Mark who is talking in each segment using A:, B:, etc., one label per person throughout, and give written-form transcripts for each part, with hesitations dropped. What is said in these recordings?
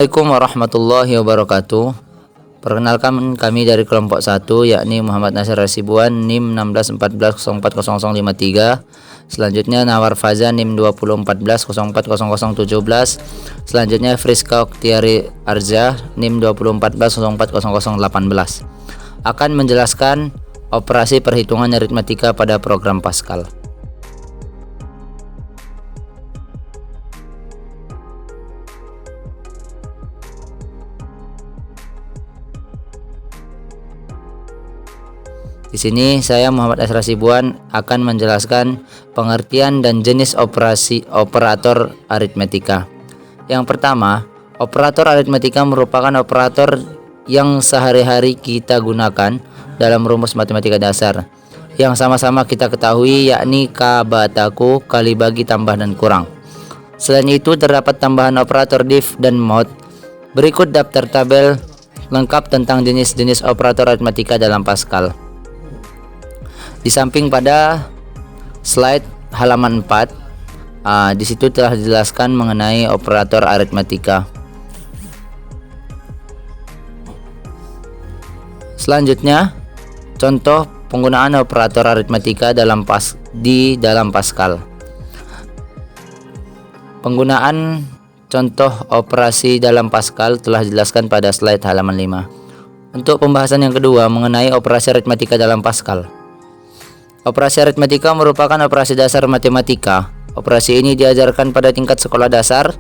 A: Assalamualaikum warahmatullahi wabarakatuh. Perkenalkan kami dari kelompok 1 yakni Muhammad Nasir Hasibuan NIM 1614040053. Selanjutnya Nawar Faza NIM 2014040017. Selanjutnya Friska Oktiari Arza NIM 2014040018 akan menjelaskan operasi perhitungan aritmatika pada program Pascal. Di sini saya Muhammad Nasir Hasibuan akan menjelaskan pengertian dan jenis operator aritmetika. Yang pertama, operator aritmetika merupakan operator yang sehari-hari kita gunakan dalam rumus matematika dasar yang sama-sama kita ketahui, yakni K bataku kali bagi tambah dan kurang. Selain itu terdapat tambahan operator div dan mod. Berikut daftar tabel lengkap tentang jenis-jenis operator aritmetika dalam Pascal. Di samping pada slide halaman 4, di situ telah dijelaskan mengenai operator aritmetika. Selanjutnya, contoh penggunaan operator aritmetika dalam Pascal. Penggunaan contoh operasi dalam Pascal telah dijelaskan pada slide halaman 5. Untuk pembahasan yang kedua mengenai operasi aritmetika dalam Pascal. Operasi aritmetika merupakan operasi dasar matematika. Operasi ini diajarkan pada tingkat sekolah dasar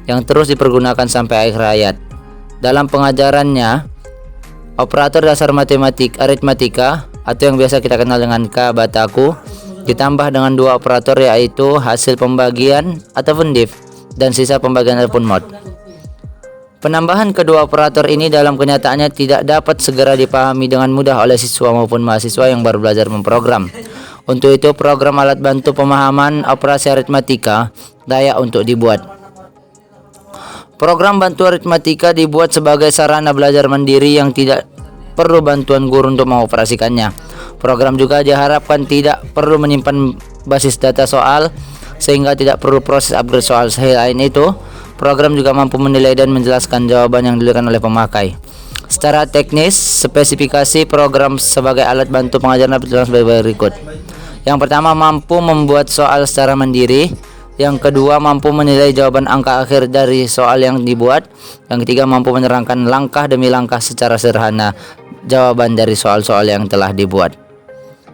A: yang terus dipergunakan sampai akhir hayat. Dalam pengajarannya, operator dasar aritmetika atau yang biasa kita kenal dengan K bataku ditambah dengan dua operator, yaitu hasil pembagian ataupun div dan sisa pembagian ataupun mod. Penambahan kedua operator ini dalam kenyataannya tidak dapat segera dipahami dengan mudah oleh siswa maupun mahasiswa yang baru belajar memprogram. Untuk itu, program alat bantu pemahaman operasi aritmetika layak untuk dibuat. Program bantu aritmetika dibuat sebagai sarana belajar mandiri yang tidak perlu bantuan guru untuk mengoperasikannya. Program juga diharapkan tidak perlu menyimpan basis data soal, sehingga tidak perlu proses upgrade soal. Selain itu, program juga mampu menilai dan menjelaskan jawaban yang diberikan oleh pemakai. Secara teknis, spesifikasi program sebagai alat bantu pengajaran dapat sebagai berikut. Yang pertama, mampu membuat soal secara mandiri. Yang kedua, mampu menilai jawaban angka akhir dari soal yang dibuat. Yang ketiga, mampu menerangkan langkah demi langkah secara sederhana jawaban dari soal-soal yang telah dibuat.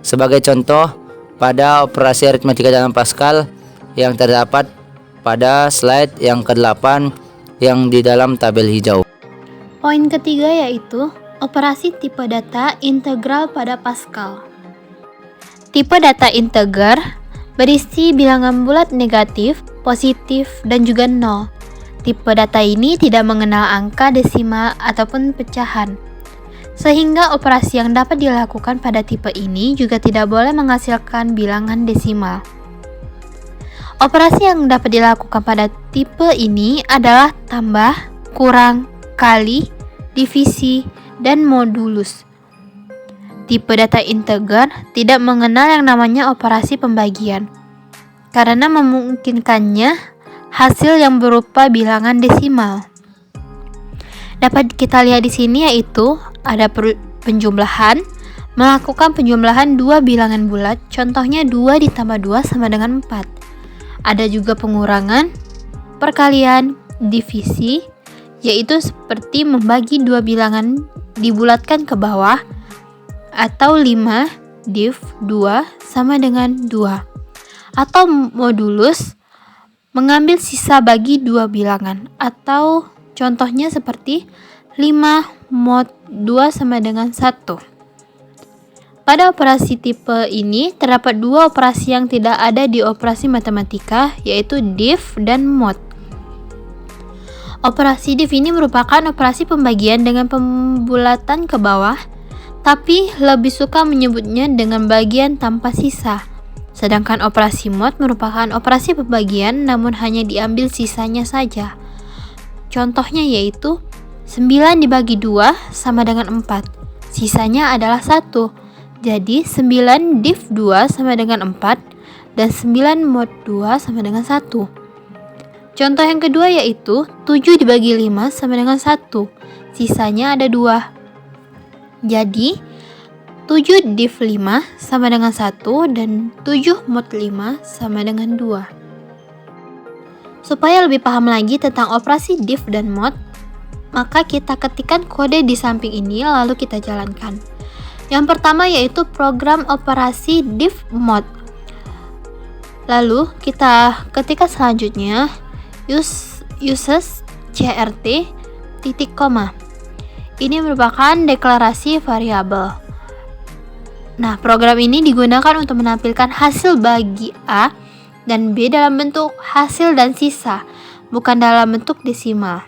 A: Sebagai contoh, pada operasi aritmetika dalam Pascal yang terdapat pada slide yang ke-8 yang di dalam tabel hijau.
B: Poin ketiga yaitu operasi tipe data integral pada Pascal. Tipe data integer berisi bilangan bulat negatif, positif, dan juga nol. Tipe data ini tidak mengenal angka desimal ataupun pecahan, sehingga operasi yang dapat dilakukan pada tipe ini juga tidak boleh menghasilkan bilangan desimal. Operasi yang dapat dilakukan pada tipe ini adalah tambah, kurang, kali, divisi, dan modulus. Tipe data integer tidak mengenal yang namanya operasi pembagian, karena memungkinkannya hasil yang berupa bilangan desimal. Dapat kita lihat di sini yaitu ada penjumlahan, melakukan penjumlahan dua bilangan bulat, contohnya 2 ditambah 2 sama dengan 4. Ada juga pengurangan, perkalian, divisi, yaitu seperti membagi dua bilangan dibulatkan ke bawah, atau 5 div 2 sama dengan 2. Atau modulus, mengambil sisa bagi dua bilangan, atau contohnya seperti 5 mod 2 sama dengan 1. Pada operasi tipe ini terdapat dua operasi yang tidak ada di operasi matematika, yaitu div dan mod. Operasi div ini merupakan operasi pembagian dengan pembulatan ke bawah, tapi lebih suka menyebutnya dengan bagian tanpa sisa. Sedangkan operasi mod merupakan operasi pembagian namun hanya diambil sisanya saja. Contohnya yaitu 9 dibagi 2 sama dengan 4. Sisanya adalah 1. Jadi 9 div 2 sama dengan 4 dan 9 mod 2 sama dengan 1. Contoh yang kedua yaitu 7 dibagi 5 sama dengan 1. Sisanya ada 2. Jadi 7 div 5 sama dengan 1 dan 7 mod 5 sama dengan 2. Supaya lebih paham lagi tentang operasi div dan mod, maka kita ketikkan kode di samping ini lalu kita jalankan. Yang pertama yaitu program operasi div mod. Lalu kita ketikkan selanjutnya uses crt titik koma. Ini merupakan deklarasi variabel. Nah, program ini digunakan untuk menampilkan hasil bagi A dan B dalam bentuk hasil dan sisa, bukan dalam bentuk desimal.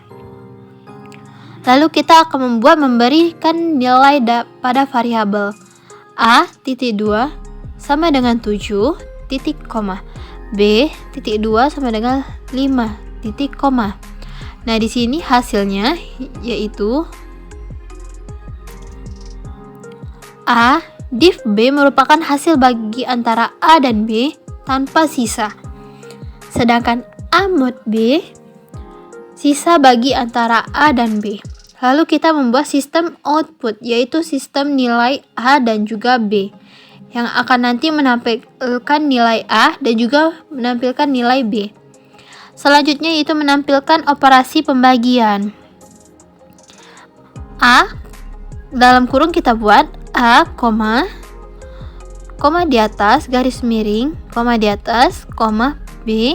B: Lalu kita akan memberikan nilai pada variabel A.2 sama dengan 7 titik koma, B.2 sama dengan 5 titik koma. Nah, di sini hasilnya yaitu A div B merupakan hasil bagi antara A dan B tanpa sisa. Sedangkan A mod B sisa bagi antara A dan B. Lalu kita membuat sistem output yaitu sistem nilai A dan juga B yang akan nanti menampilkan nilai A dan juga menampilkan nilai B. Selanjutnya itu menampilkan operasi pembagian. A dalam kurung kita buat A, koma di atas, garis miring, koma di atas, koma B,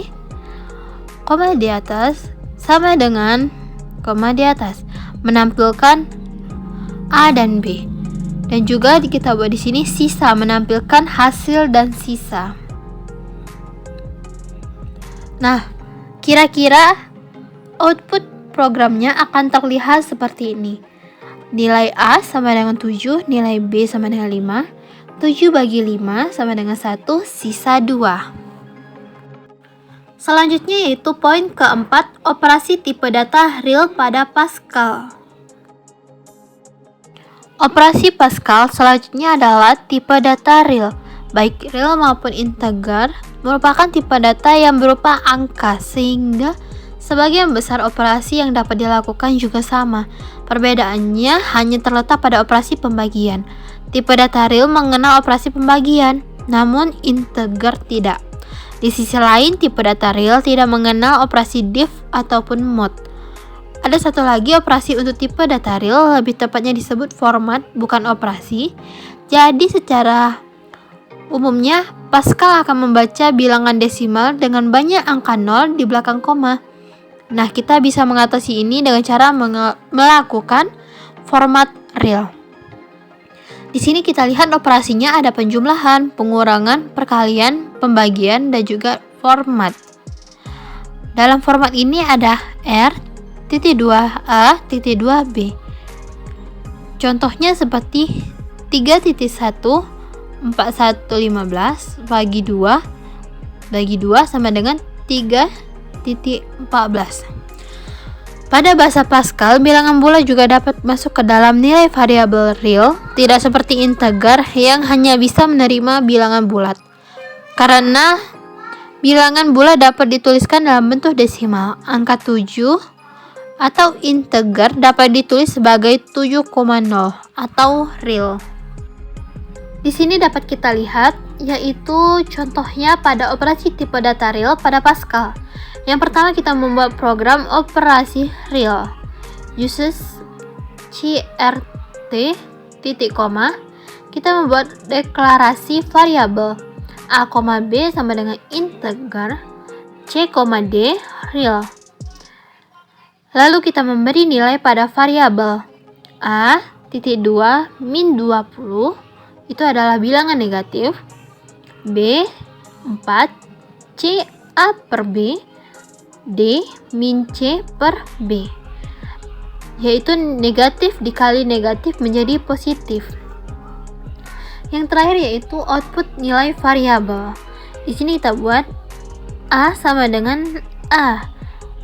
B: koma di atas, sama dengan koma di atas, menampilkan A dan B. Dan juga kita buat di sini sisa, menampilkan hasil dan sisa. Nah, kira-kira output programnya akan terlihat seperti ini. Nilai A sama dengan 7, nilai B sama dengan 5, 7 bagi 5 sama dengan 1, sisa 2. Selanjutnya yaitu poin keempat, operasi tipe data real pada Pascal. Operasi Pascal selanjutnya adalah tipe data real, baik real maupun integer, merupakan tipe data yang berupa angka, sehingga sebagian besar operasi yang dapat dilakukan juga sama. Perbedaannya hanya terletak pada operasi pembagian. Tipe data real mengenal operasi pembagian, namun integer tidak. Di sisi lain, tipe data real tidak mengenal operasi div ataupun mod. Ada satu lagi operasi untuk tipe data real, lebih tepatnya disebut format, bukan operasi. Jadi secara umumnya, Pascal akan membaca bilangan desimal dengan banyak angka 0 di belakang koma. Nah, kita bisa mengatasi ini dengan cara melakukan format real. Di sini kita lihat operasinya ada penjumlahan, pengurangan, perkalian, pembagian, dan juga format. Dalam format ini ada R.2A, .2B. Contohnya seperti 3.1, 4115 bagi 2 sama dengan 3.14. Pada bahasa Pascal, bilangan bulat juga dapat masuk ke dalam nilai variabel real, tidak seperti integer yang hanya bisa menerima bilangan bulat. Karena bilangan bulat dapat dituliskan dalam bentuk desimal, angka 7, atau integer dapat ditulis sebagai 7,0 atau real. Di sini dapat kita lihat, yaitu contohnya pada operasi tipe data real pada Pascal. Yang pertama kita membuat program operasi real. Uses crt titik koma. Kita membuat deklarasi variabel a, b sama dengan integer, c, d real. Lalu kita memberi nilai pada variabel a.2 min 20, itu adalah bilangan negatif, b 4, c a per b, D min C per B, yaitu negatif dikali negatif menjadi positif. Yang terakhir yaitu output nilai variabel. Di sini kita buat A sama dengan A,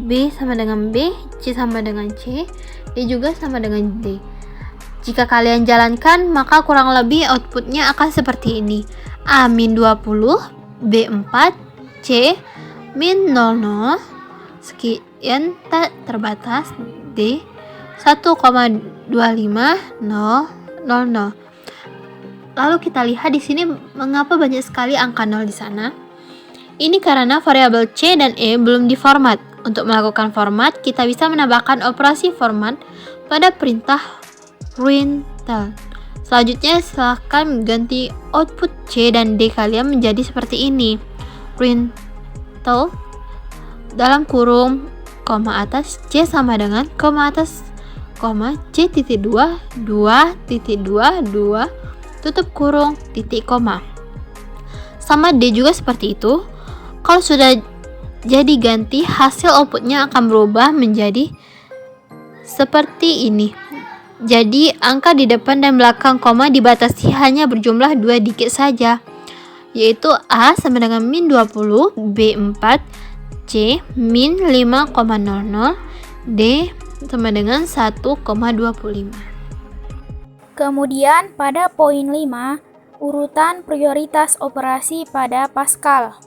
B: B sama dengan B, C sama dengan C, D juga sama dengan D. Jika kalian jalankan, maka kurang lebih outputnya akan seperti ini. A min 20, B 4, C min 00, sekian tak terbatas D 1,25000. Lalu kita lihat di sini mengapa banyak sekali angka 0 di sana. Ini karena variabel C dan E belum diformat. Untuk melakukan format, kita bisa menambahkan operasi format pada perintah println. Selanjutnya, silahkan ganti output C dan D kalian menjadi seperti ini. Println dalam kurung koma atas C sama dengan koma atas koma C.2 2.22 tutup kurung titik koma. Sama D juga seperti itu. Kalau sudah jadi ganti, hasil outputnya akan berubah menjadi seperti ini. Jadi angka di depan dan belakang koma dibatasi hanya berjumlah 2 digit saja, yaitu A sama dengan min 20, B 4, C min 5,00, D sama dengan 1,25.
C: Kemudian pada poin 5, urutan prioritas operasi pada Pascal.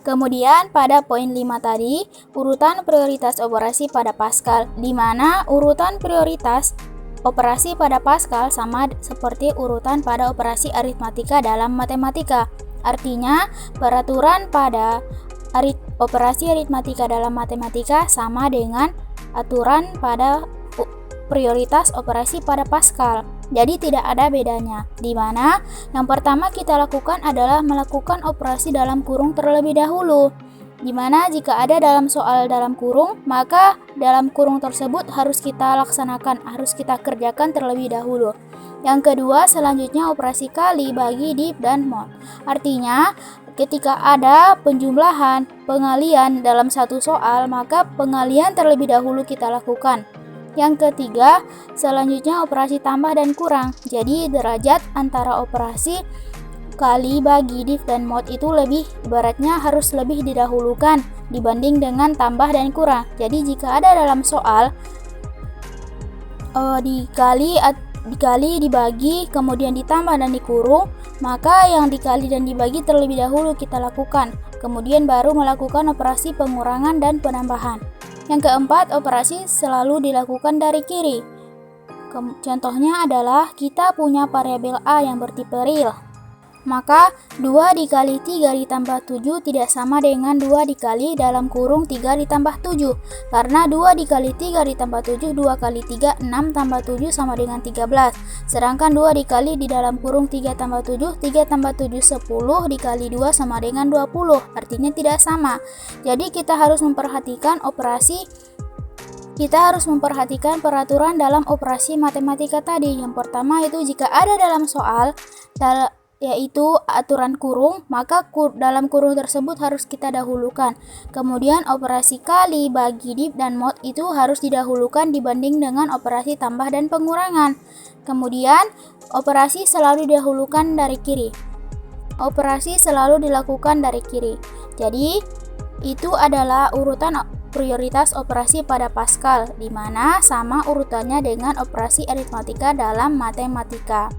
C: Kemudian pada poin 5 tadi, urutan prioritas operasi pada Pascal, di mana urutan prioritas operasi pada Pascal sama seperti urutan pada operasi aritmatika dalam matematika. Artinya, peraturan pada operasi aritmatika dalam matematika sama dengan aturan pada prioritas operasi pada Pascal. Jadi tidak ada bedanya, di mana yang pertama kita lakukan adalah melakukan operasi dalam kurung terlebih dahulu. Di mana jika ada dalam soal dalam kurung, maka dalam kurung tersebut harus kita laksanakan, harus kita kerjakan terlebih dahulu. Yang kedua, selanjutnya operasi kali, bagi, div, dan mod. Artinya, ketika ada penjumlahan, pengalian dalam satu soal, maka pengalian terlebih dahulu kita lakukan. Yang ketiga, selanjutnya operasi tambah dan kurang. Jadi derajat antara operasi kali, bagi, div, dan mod itu lebih, ibaratnya harus lebih didahulukan dibanding dengan tambah dan kurang. Jadi jika ada dalam soal dikali, dibagi, kemudian ditambah dan dikurung, maka yang dikali dan dibagi terlebih dahulu kita lakukan. Kemudian baru melakukan operasi pengurangan dan penambahan. Yang keempat, operasi selalu dilakukan dari kiri. Contohnya adalah kita punya variabel A yang bertipe real. Maka 2 dikali 3 ditambah 7 tidak sama dengan 2 dikali dalam kurung 3 ditambah 7. Karena 2 dikali 3 ditambah 7, 2 kali 3, 6 tambah 7 sama dengan 13. Sedangkan 2 dikali di dalam kurung 3 tambah 7, 3 tambah 7, 10 dikali 2 sama dengan 20. Artinya tidak sama. Jadi kita harus memperhatikan peraturan dalam operasi matematika tadi. Yang pertama itu jika ada dalam soal, yaitu aturan kurung, maka dalam kurung tersebut harus kita dahulukan. Kemudian operasi kali, bagi, div, dan mod itu harus didahulukan dibanding dengan operasi tambah dan pengurangan. Kemudian operasi selalu didahulukan dari kiri. Operasi selalu dilakukan dari kiri. Jadi itu adalah urutan prioritas operasi pada Pascal, di mana sama urutannya dengan operasi aritmatika dalam matematika.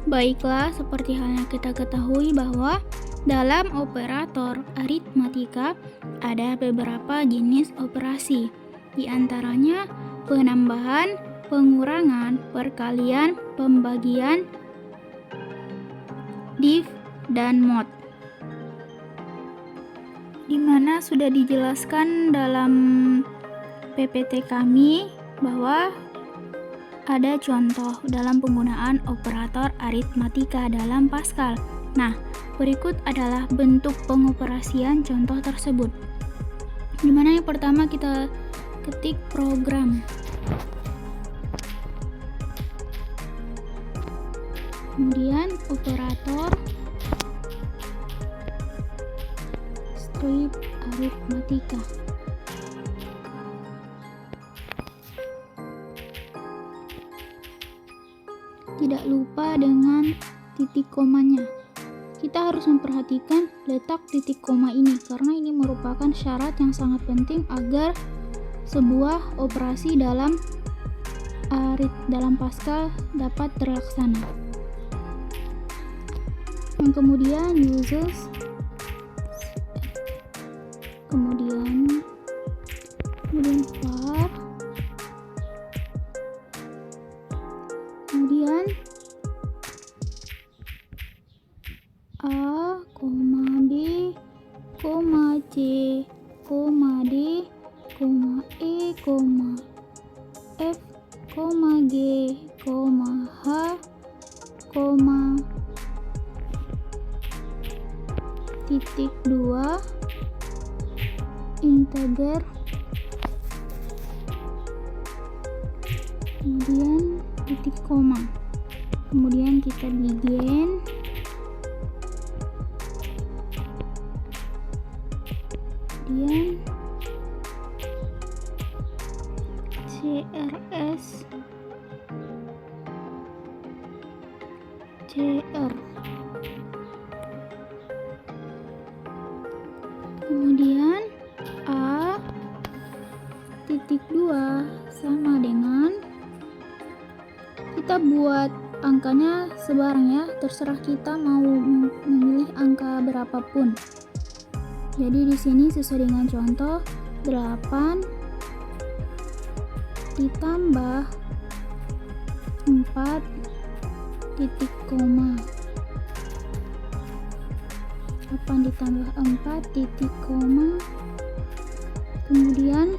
D: Baiklah, seperti halnya kita ketahui bahwa dalam operator aritmatika ada beberapa jenis operasi, di antaranya penambahan, pengurangan, perkalian, pembagian, div, dan mod. Di mana sudah dijelaskan dalam PPT kami bahwa ada contoh dalam penggunaan operator aritmatika dalam Pascal. Nah, berikut adalah bentuk pengoperasian contoh tersebut. Di mana yang pertama kita ketik program. Kemudian operator strip aritmatika. Tidak lupa dengan titik komanya. Kita harus memperhatikan letak titik koma ini karena ini merupakan syarat yang sangat penting agar sebuah operasi dalam Pascal dapat terlaksana. yang kemudian uses, kemudian var, kemudian A, B, C, D, E, F, G, H, titik 2 integer, kemudian titik koma, kemudian kita begin, kemudian CR, kemudian A titik 2 sama dengan, kita buat angkanya sebarang ya, terserah kita mau memilih angka berapapun. Jadi di sini sesuai dengan contoh 8 ditambah 4 titik koma, 8 ditambah 4 titik koma, kemudian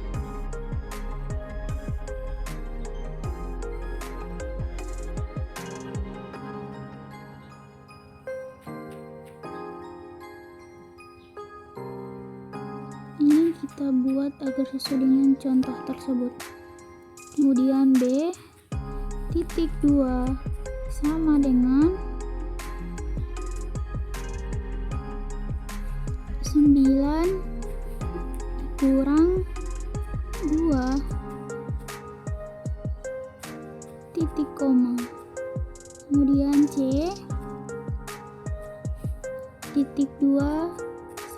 D: ini kita buat agar sesuai dengan contoh tersebut. Kemudian B titik 2 sama dengan 9 kurang 2 titik koma, kemudian C titik 2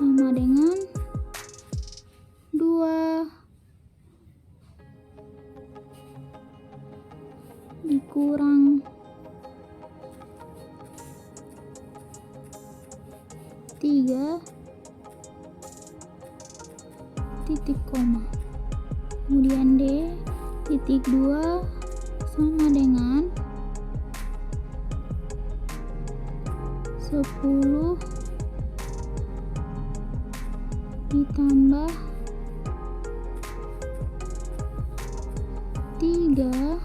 D: sama dengan 2 dikurang 3 titik koma, kemudian D titik 2 sama dengan 10 ditambah 3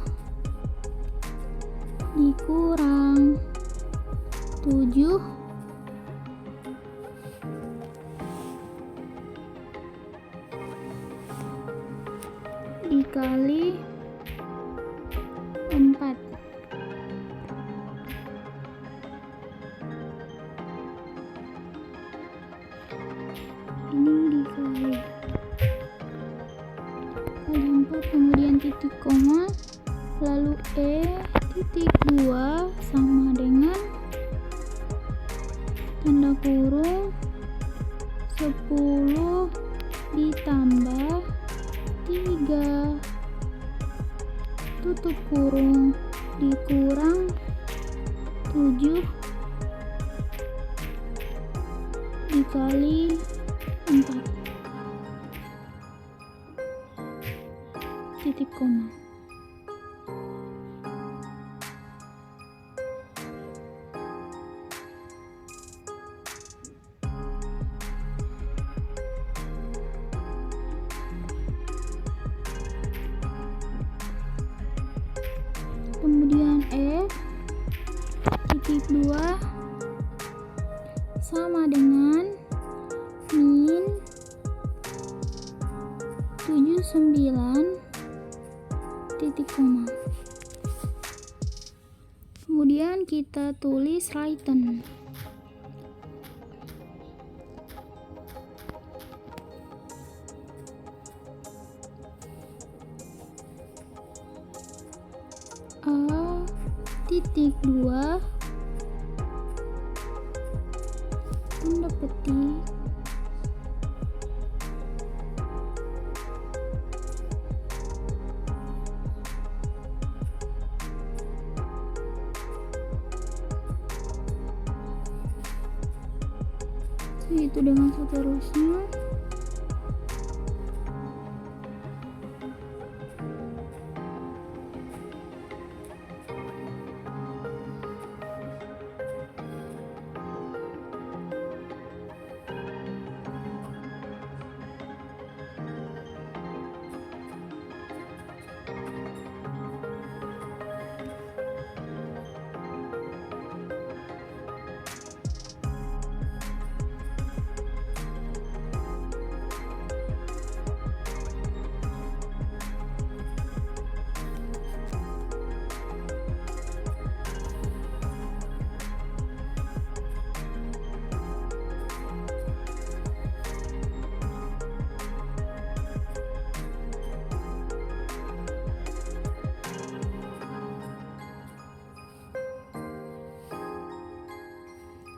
D: dikurang 7 dikali 4. Ini dikali 4, kemudian titik koma, lalu E titik 2 sama dengan tanda kurung 10 ditambah 3 tutup kurung dikurang 7 dikali 4 titik koma. Kemudian F titik 2 sama dengan min 79 titik koma. Kemudian kita tulis written. A titik 2 tanda petik begitu dengan seterusnya.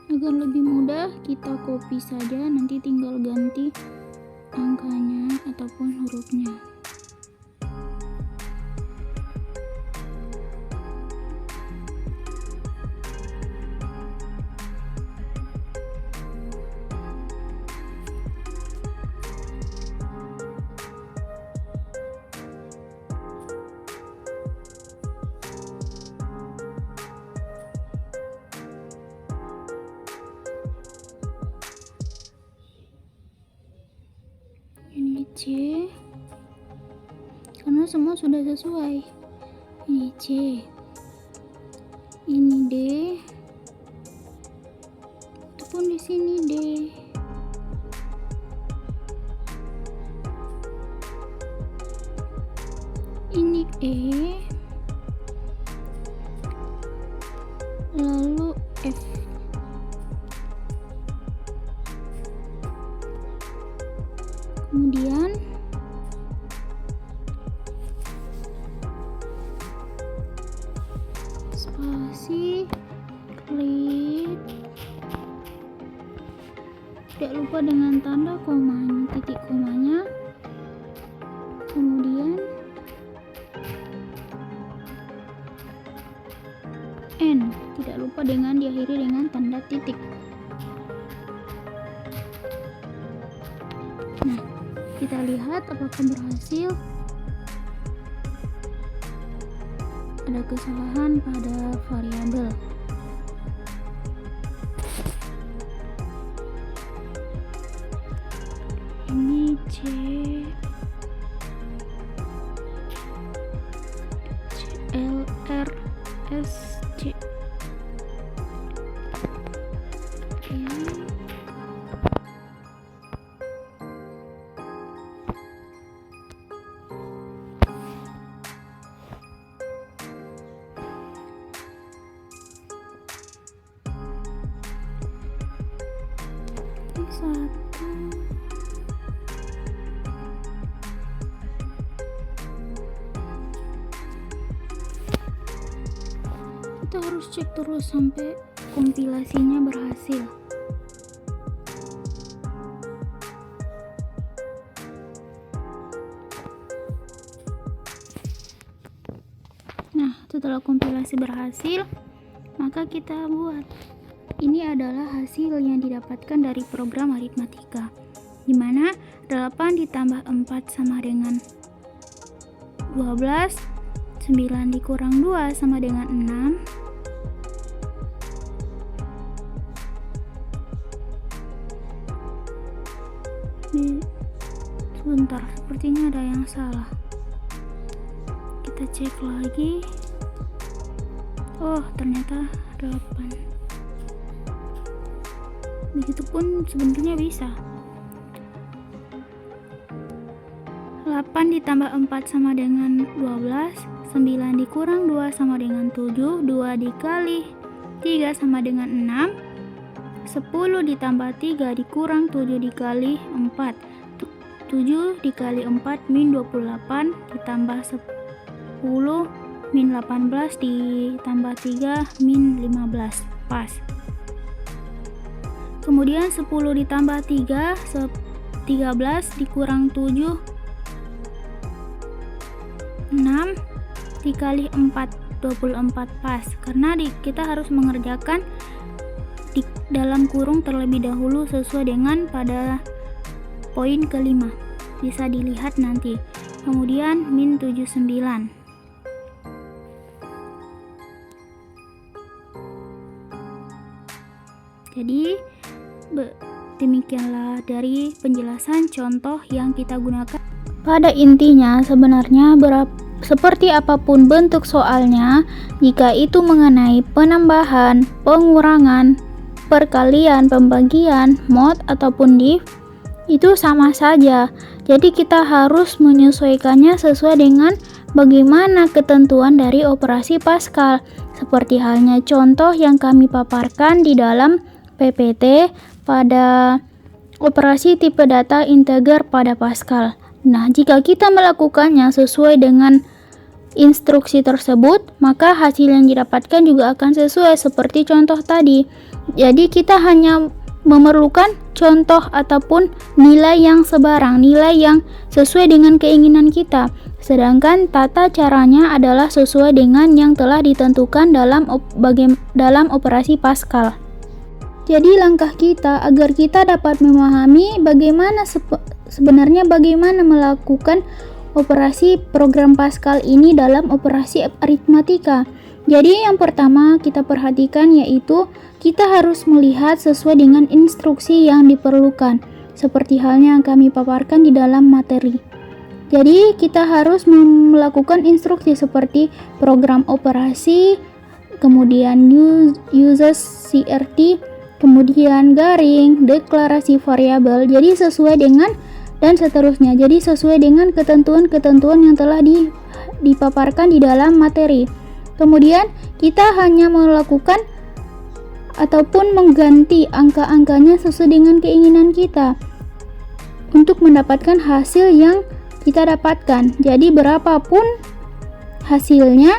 D: Agar lebih mudah, kita copy saja, nanti tinggal ganti angkanya ataupun hurufnya. Ini C, karena semua sudah sesuai. Ini C, ini D, ataupun di sini D. Ini E, lalu F. Kemudian spasi, klik, tidak lupa dengan tanda komanya, titik komanya. Kemudian N, tidak lupa dengan diakhiri dengan tanda titik. Nah, kita lihat apakah berhasil. Ada kesalahan pada variabel. Ini C, L, R, S, C. Satu, kita harus cek terus sampai kompilasinya berhasil. Nah, setelah kompilasi berhasil, maka kita buat. Ini adalah hasil yang didapatkan dari program aritmatika, di mana 8 ditambah 4 sama dengan 12, 9 dikurang 2 sama dengan 6, sebentar, sepertinya ada yang salah. Kita cek lagi. Oh, ternyata 8. Begitupun sebenarnya bisa. 8 ditambah 4 sama dengan 12, 9 dikurang 2 sama dengan 7, 2 dikali 3 sama dengan 6, 10 ditambah 3 dikurang 7 dikali 4, 7 dikali 4 min 28 ditambah 10 min 18 ditambah 3 min 15, pas. Kemudian 10 ditambah 3, 13 dikurang 7, 6 dikali 4, 24, pas. Karena kita harus mengerjakan di dalam kurung terlebih dahulu sesuai dengan pada poin kelima. Bisa dilihat nanti. Kemudian min 79. Jadi demikianlah dari penjelasan contoh yang kita gunakan. Pada intinya sebenarnya seperti apapun bentuk soalnya, jika itu mengenai penambahan, pengurangan, perkalian, pembagian, mod ataupun div, itu sama saja. Jadi kita harus menyesuaikannya sesuai dengan bagaimana ketentuan dari operasi Pascal. Seperti halnya contoh yang kami paparkan di dalam PPT pada operasi tipe data integer pada Pascal. Nah, jika kita melakukannya sesuai dengan instruksi tersebut, maka hasil yang didapatkan juga akan sesuai seperti contoh tadi. Jadi kita hanya memerlukan contoh ataupun nilai yang sebarang, nilai yang sesuai dengan keinginan kita. Sedangkan tata caranya adalah sesuai dengan yang telah ditentukan dalam operasi Pascal. Jadi langkah kita agar kita dapat memahami sebenarnya bagaimana melakukan operasi program Pascal ini dalam operasi aritmatika. Jadi yang pertama kita perhatikan yaitu kita harus melihat sesuai dengan instruksi yang diperlukan, seperti halnya yang kami paparkan di dalam materi. Jadi kita harus melakukan instruksi seperti program operasi, kemudian uses CRT, kemudian garing, deklarasi variabel, jadi sesuai dengan dan seterusnya. Jadi sesuai dengan ketentuan-ketentuan yang telah dipaparkan di dalam materi. Kemudian kita hanya melakukan ataupun mengganti angka-angkanya sesuai dengan keinginan kita untuk mendapatkan hasil yang kita dapatkan. Jadi berapapun hasilnya,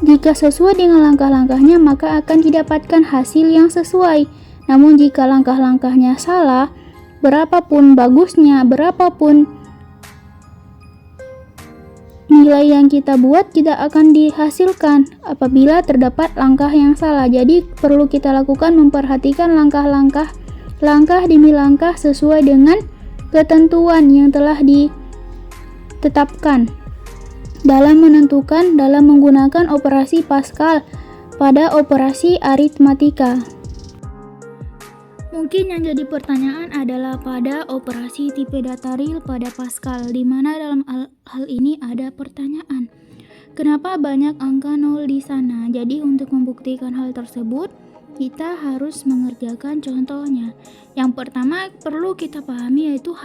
D: jika sesuai dengan langkah-langkahnya maka akan didapatkan hasil yang sesuai. Namun jika langkah-langkahnya salah, berapapun bagusnya, berapapun nilai yang kita buat tidak akan dihasilkan apabila terdapat langkah yang salah. Jadi perlu kita lakukan memperhatikan langkah demi langkah sesuai dengan ketentuan yang telah ditetapkan dalam menggunakan operasi Pascal pada operasi aritmatika. Mungkin yang jadi pertanyaan adalah pada operasi tipe data real pada Pascal, di mana dalam hal ini ada pertanyaan, kenapa banyak angka 0 di sana? Jadi untuk membuktikan hal tersebut, kita harus mengerjakan contohnya. Yang pertama perlu kita pahami yaitu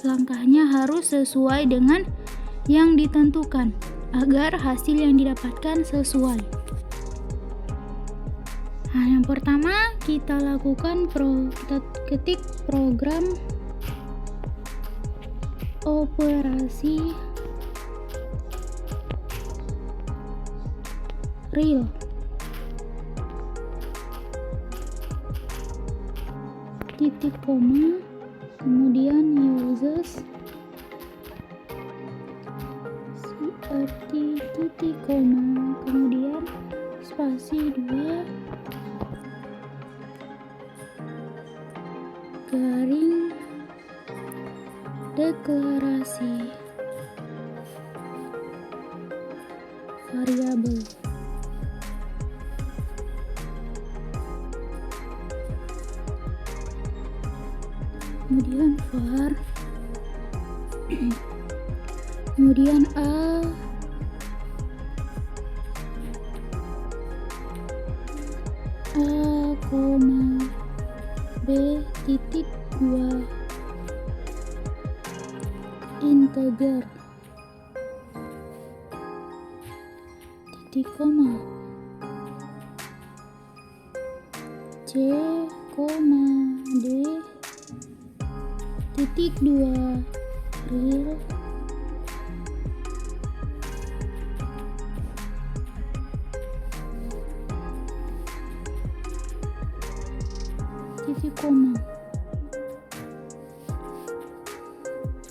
D: langkahnya harus sesuai dengan yang ditentukan agar hasil yang didapatkan sesuai. Nah, yang pertama kita lakukan kita ketik program operasi real. Titik koma, kemudian uses arti titik koma, kemudian spasi 2 garing deklarasi variabel. Kemudian var, kemudian A koma B titik 2 integer titik koma C koma D titik 2 real titik koma,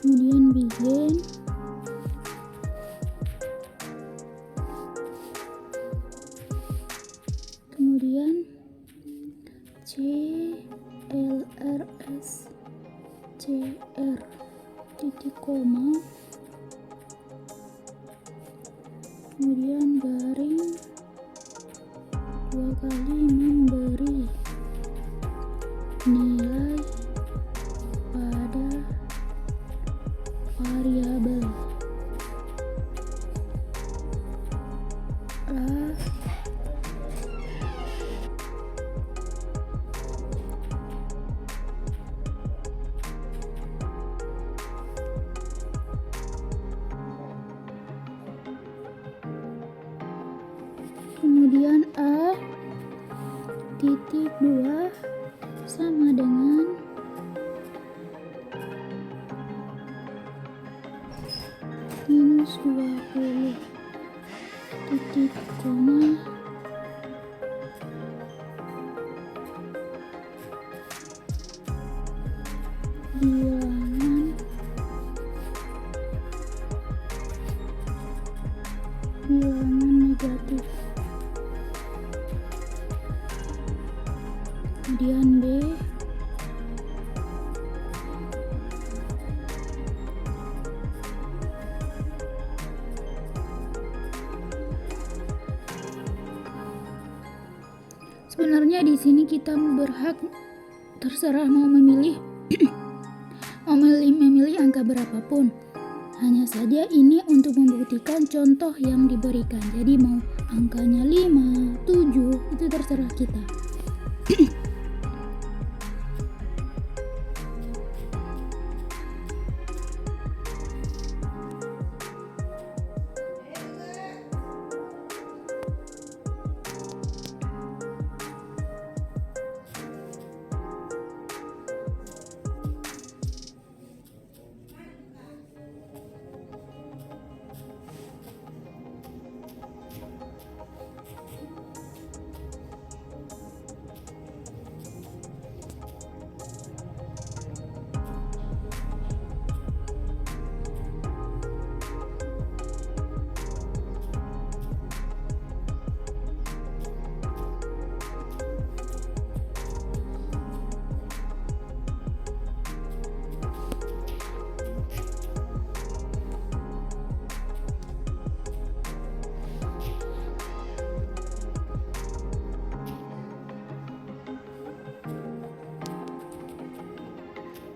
D: kemudian begin, kemudian C CR titik koma, kemudian garing 2 kali memberi nilai pada variabel A kemudian A titik 2 sama dengan minus 20 titik koma bilangan negatif. Kemudian B sebenarnya di sini kita berhak terserah mau memilih memilih angka berapapun. Hanya saja ini untuk membuktikan contoh yang diberikan. Jadi mau angkanya 5, 7 itu terserah kita.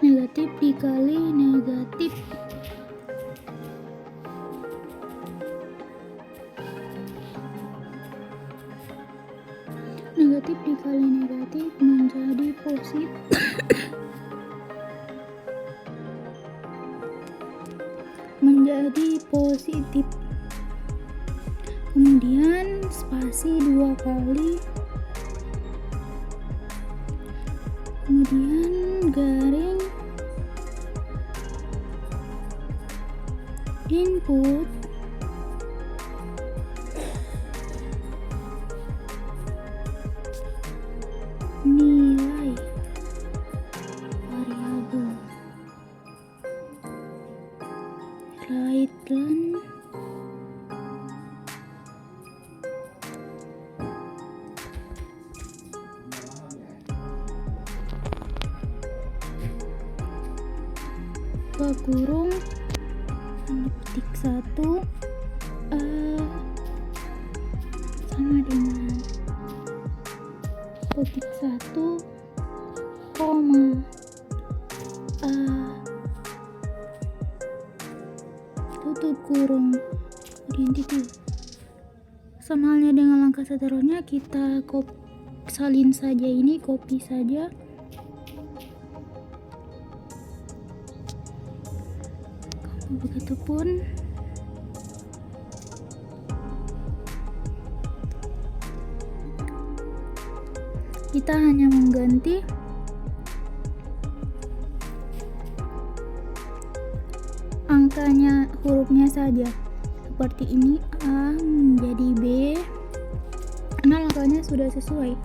D: Negatif dikali negatif. Negatif dikali negatif menjadi positif. Menjadi positif. Kemudian spasi 2 kali. Kemudian garing input nilai variabel right len kurung petik 1 sama dengan petik 1 koma tutup kurung kemudian titik. Sama halnya dengan langkah seterusnya, kita salin saja ini, copy saja. Begitupun kita hanya mengganti angkanya, hurufnya saja. Seperti ini A menjadi B karena angkanya sudah sesuai.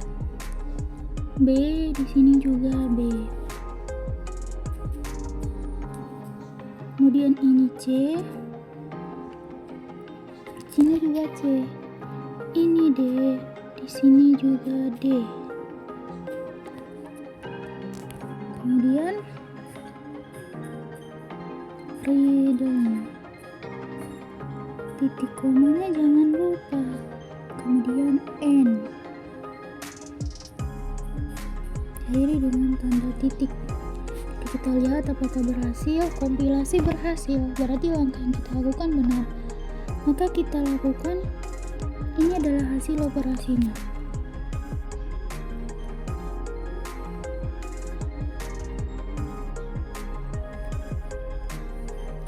D: B di sini juga B. Kemudian ini C, di sini juga C, ini D, di sini juga D. Kemudian Riddle. Titik komanya jangan lupa. Kemudian N. Akhiri dengan tanda titik. Kita lihat apakah berhasil. Kompilasi berhasil, berarti langkah yang kita lakukan benar. Maka kita lakukan, ini adalah hasil operasinya.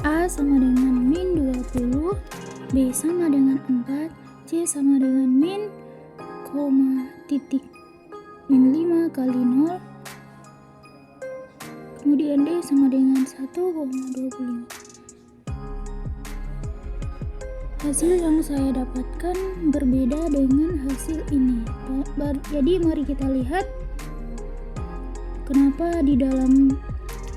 D: A sama dengan min 20, B sama dengan 4, C sama dengan min, titik min 5 kali 0, kemudian D sama dengan 1,25. Hasil yang saya dapatkan berbeda dengan hasil ini. Jadi mari kita lihat kenapa di dalam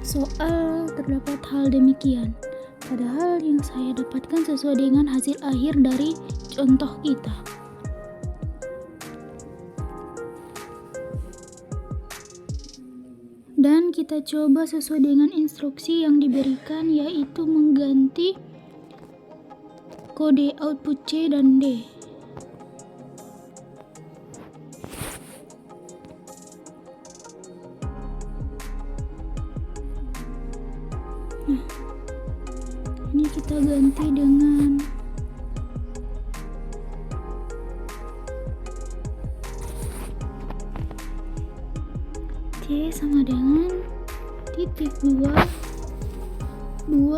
D: soal terdapat hal demikian. Padahal yang saya dapatkan sesuai dengan hasil akhir dari contoh kita. Dan kita coba sesuai dengan instruksi yang diberikan, yaitu mengganti kode output C dan D. Nah, ini kita ganti dengan C sama dengan titik 2, 2.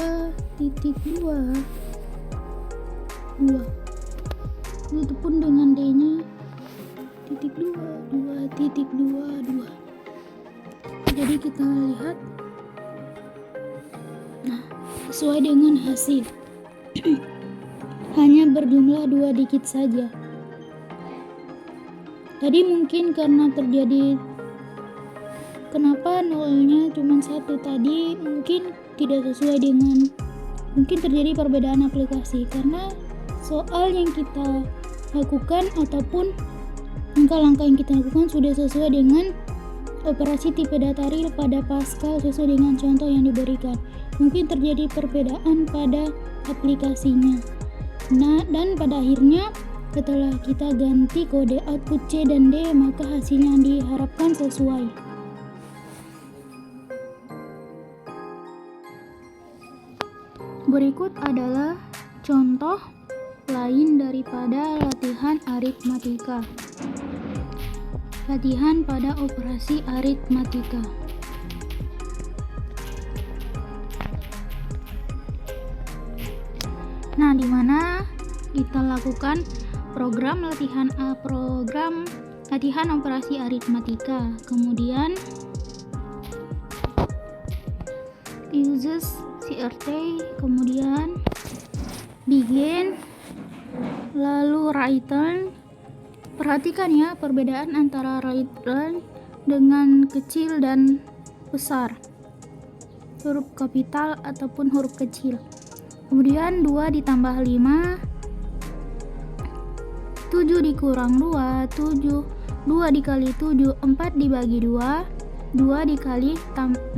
D: Itu pun dengan D-nya titik 2. Jadi kita lihat, nah, sesuai dengan hasil. Hanya berjumlah 2 digit saja. Tadi mungkin karena terjadi, kenapa nolnya cuma 1 tadi, mungkin tidak sesuai dengan, mungkin terjadi perbedaan aplikasi karena soal yang kita lakukan ataupun langkah-langkah yang kita lakukan sudah sesuai dengan operasi tipe data real pada Pascal sesuai dengan contoh yang diberikan. Mungkin terjadi perbedaan pada aplikasinya. Nah, dan pada akhirnya setelah kita ganti kode output C dan D, maka hasilnya yang diharapkan sesuai. Berikut adalah contoh lain daripada latihan aritmatika. Latihan pada operasi aritmatika. Nah, di mana kita lakukan program latihan operasi aritmatika. Kemudian uses CRT, kemudian begin, lalu return. Perhatikan ya perbedaan antara return dengan kecil dan besar, huruf kapital ataupun huruf kecil. Kemudian 2 ditambah 5, 7 dikurang 2, 2 dikali 7, 4 dibagi 2, 2 dikali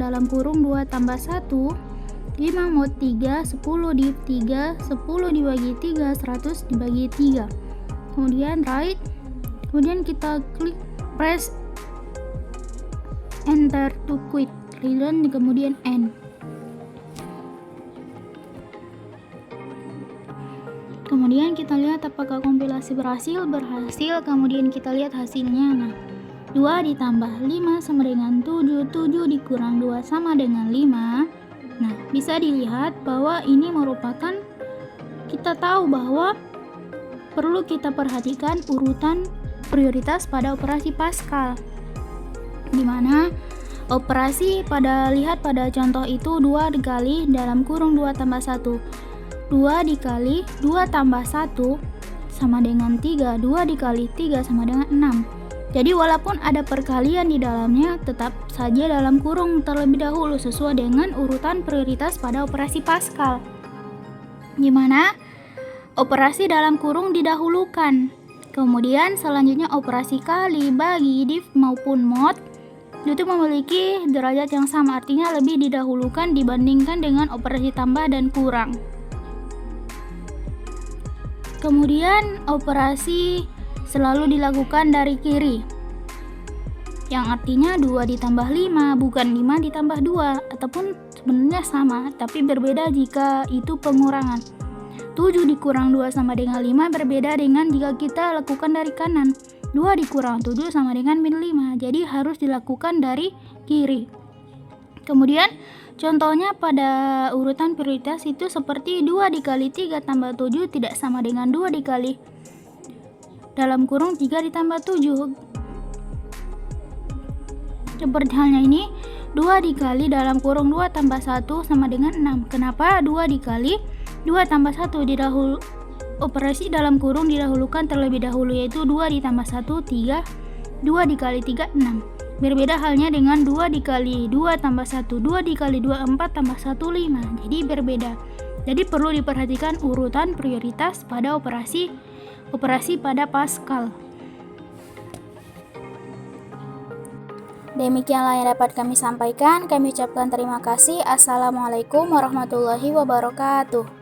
D: dalam kurung 2 tambah 1, 5 mod 3, 10 di 3, 10 dibagi 3, 100 dibagi 3. Kemudian write, kemudian kita klik press enter to quit, return, kemudian end. Kemudian kita lihat apakah kompilasi berhasil, kemudian kita lihat hasilnya. Nah, 2 ditambah 5 sama dengan 7, 7 dikurang 2 sama dengan 5. Nah, bisa dilihat bahwa ini merupakan, kita tahu bahwa perlu kita perhatikan urutan prioritas pada operasi Pascal, di mana operasi lihat pada contoh itu 2 dikali dalam kurung 2 tambah 1, 2 dikali 2 tambah 1 sama dengan 3, 2 dikali 3 sama dengan 6. Jadi walaupun ada perkalian di dalamnya, tetap saja dalam kurung terlebih dahulu sesuai dengan urutan prioritas pada operasi Pascal, di mana operasi dalam kurung didahulukan. Kemudian selanjutnya operasi kali, bagi, div maupun mod itu memiliki derajat yang sama, artinya lebih didahulukan dibandingkan dengan operasi tambah dan kurang. Kemudian operasi selalu dilakukan dari kiri, yang artinya 2 ditambah 5, bukan 5 ditambah 2, ataupun sebenarnya sama, tapi berbeda jika itu pengurangan. 7 dikurang 2 sama dengan 5 berbeda dengan jika kita lakukan dari kanan. 2 dikurang 7 sama dengan min 5, jadi harus dilakukan dari kiri. Kemudian contohnya pada urutan prioritas itu seperti 2 dikali 3 tambah 7 tidak sama dengan 2 dikali dalam kurung 3 ditambah 7. Seperti halnya ini, 2 dikali dalam kurung 2 tambah 1 sama dengan 6. Kenapa 2 dikali 2 tambah 1 operasi dalam kurung didahulukan terlebih dahulu, yaitu 2 ditambah 1, 3, 2 dikali 3, 6. Berbeda halnya dengan 2 dikali 2 tambah 1, 2 dikali 2, 4 tambah 1, 5. Jadi berbeda. Jadi perlu diperhatikan urutan prioritas pada operasi pada Pascal.
C: Demikianlah yang dapat kami sampaikan. Kami ucapkan terima kasih. Assalamualaikum warahmatullahi wabarakatuh.